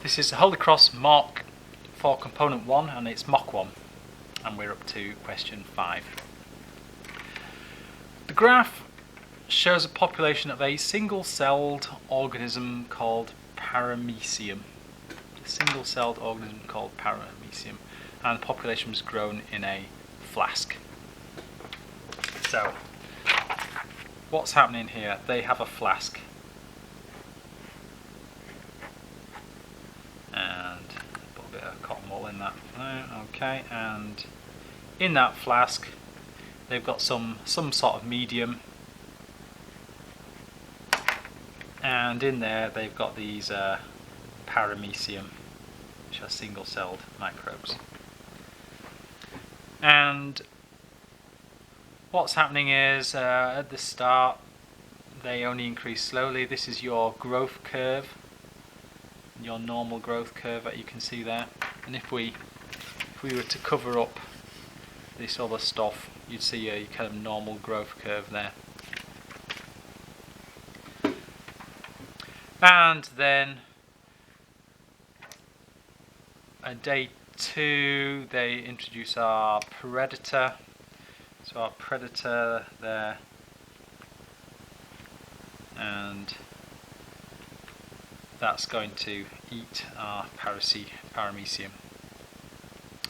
This is the Holy Cross Mock for component 1, and it's Mock 1, and we're up to question 5. The graph shows a population of a single-celled organism called Paramecium. A single-celled organism called Paramecium, and the population was grown in a flask. So, what's happening here? They have a flask. And put a bit of cotton wool in that. Okay, and in that flask they've got some sort of medium, and in there they've got these Paramecium, which are single-celled microbes. And what's happening is at the start they only increase slowly. This is your growth curve, your normal growth curve that you can see there. And if we were to cover up this other stuff, you'd see a kind of normal growth curve there. And then on day 2 they introduce our predator. So our predator there, and that's going to eat our Paramecium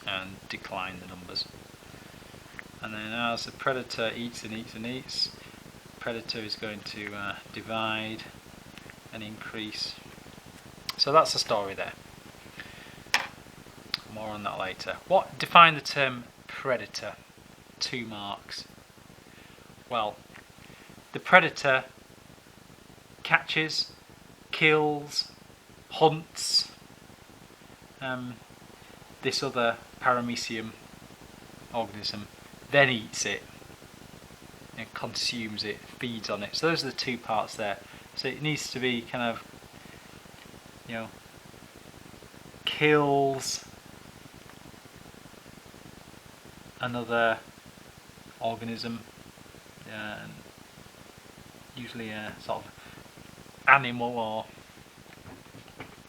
and decline the numbers. And then as the predator eats and eats and eats, the predator is going to divide and increase. So that's the story there. More on that later. What define the term predator? 2 marks. Well, the predator catches, kills, hunts this other Paramecium organism, then eats it and consumes it, feeds on it. So those are the 2 parts there. So it needs to be kind of, kills another organism, usually a sort of animal, or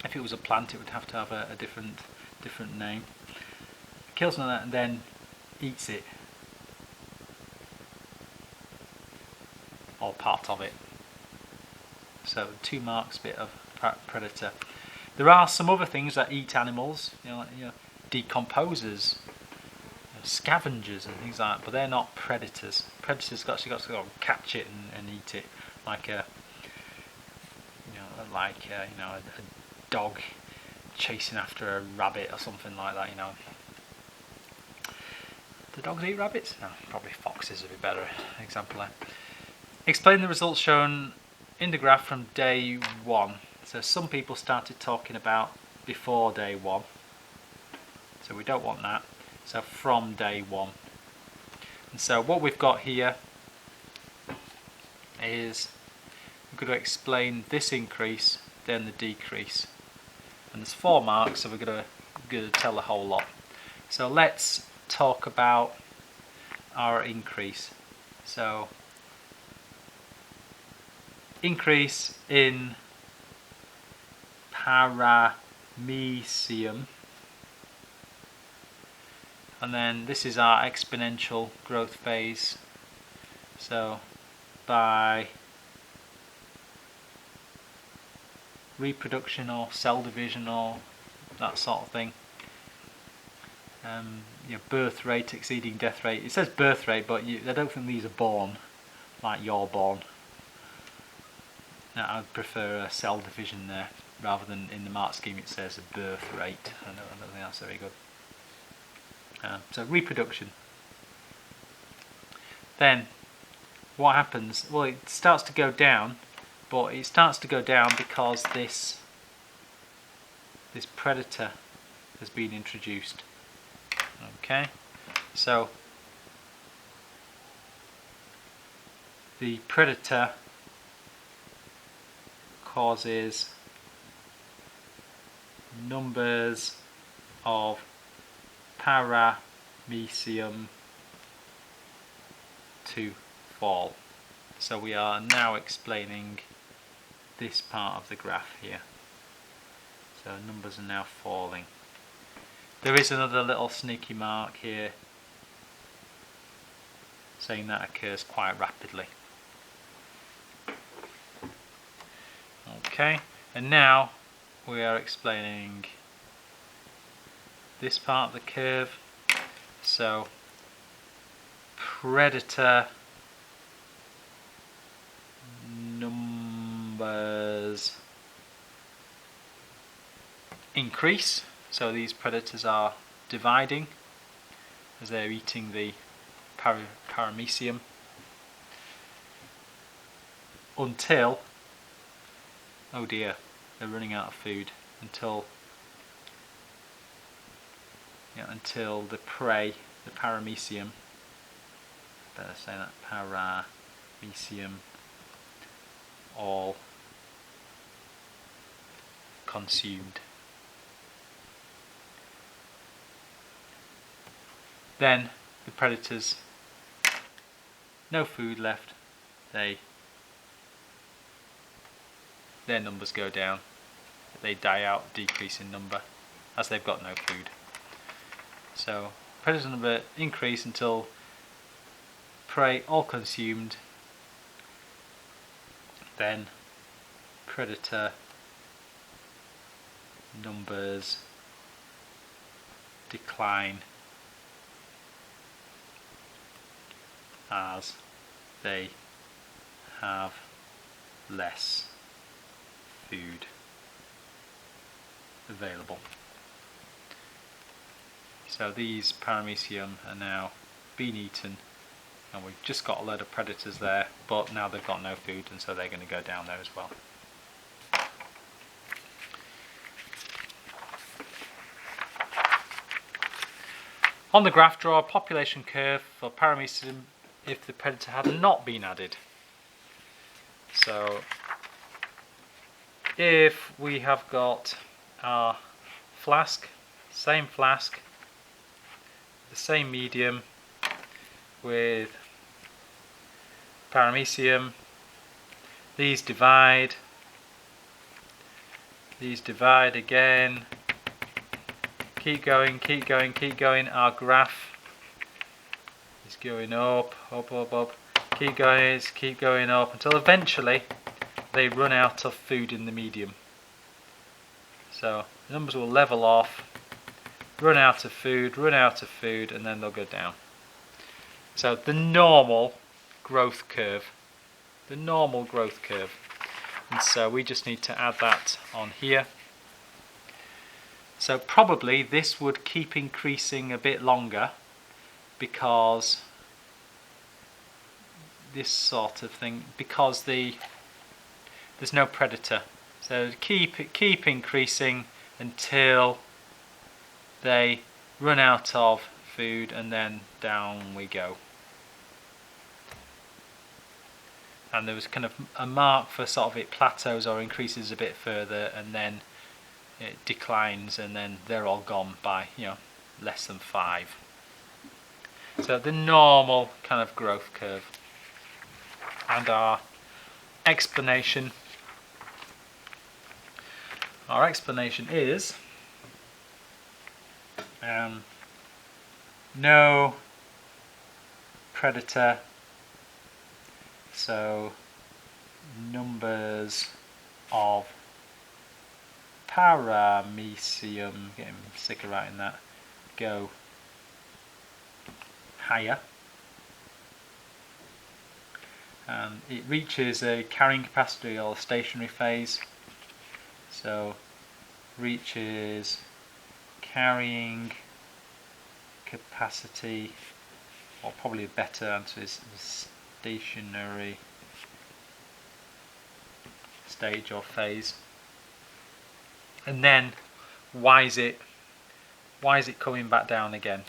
if it was a plant it would have to have a different name. Kills another and then eats it, or part of it. So 2 marks, bit of predator. There are some other things that eat animals, decomposers, scavengers and things like that, but they're not predators. Predators actually got to go and catch it and eat it, like a dog chasing after a rabbit or something like that. Do dogs eat rabbits? No, probably foxes would be a better example there. Explain the results shown in the graph from day 1. So some people started talking about before day 1, so we don't want that. So from day 1. And so what we've got here is we're going to explain this increase, then the decrease. And there's 4 marks, so we're going to tell a whole lot. So let's talk about our increase. So increase in Paramecium. And then this is our exponential growth phase. So by reproduction or cell division or that sort of thing, birth rate exceeding death rate. It says birth rate, but I don't think these are born like you're born. Now, I'd prefer a cell division there rather than in the mark scheme it says a birth rate. I don't think that's very good. So reproduction. Then what happens? Well, it starts to go down, but it starts to go down because this predator has been introduced. Okay, so the predator causes numbers of Paramecium to fall. So we are now explaining this part of the graph here. So numbers are now falling. There is another little sneaky mark here saying that occurs quite rapidly. Okay, and now we are explaining this part of the curve. So predator numbers increase, so these predators are dividing as they're eating the paramecium until, oh dear, they're running out of food, until the prey, the paramecium, better say that, paramecium, all consumed. Then the predators, no food left, their numbers go down, they die out, decrease in number as they've got no food. So predator number increase until prey all consumed, then predator numbers decline as they have less food available. So these paramecium are now being eaten, and we've just got a load of predators there, but now they've got no food, and so they're going to go down there as well. On the graph, draw a population curve for paramecium if the predator had not been added. So if we have got our flask, same flask, the same medium with paramecium, these divide again, keep going, keep going, keep going. Our graph is going up, up, up, up, keep going up until eventually they run out of food in the medium. So the numbers will level off, run out of food, and then they'll go down. So the normal growth curve. And so we just need to add that on here. So probably this would keep increasing a bit longer because this sort of thing, because there's no predator. So keep increasing until they run out of food, and then down we go. And there was kind of a mark for sort of it plateaus or increases a bit further, and then it declines, and then they're all gone by less than 5. So the normal kind of growth curve. And our explanation is no predator, so numbers of paramecium, getting sick of writing that, go higher, and it reaches a carrying capacity or stationary phase. So reaches carrying capacity, or probably a better answer is stationary stage or phase. And then why is it coming back down again?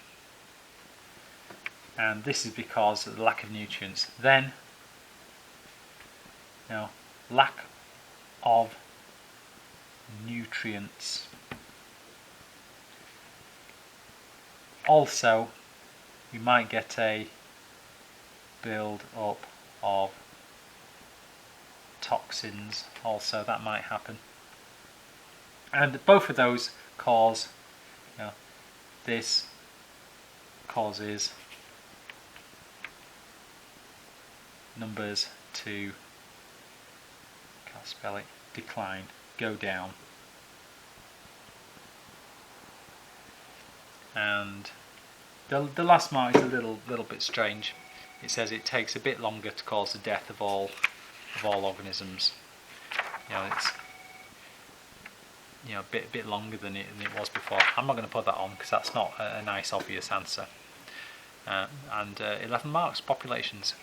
And this is because of the lack of nutrients. Then lack of nutrients. Also, we might get a build up of toxins. Also, that might happen. And both of those cause, this causes numbers to, can't spell it, decline, go down. And the last mark is a little bit strange. It says it takes a bit longer to cause the death of all organisms. It's a bit longer than it was before. I'm not going to put that on because that's not a nice obvious answer. And 11 marks, populations.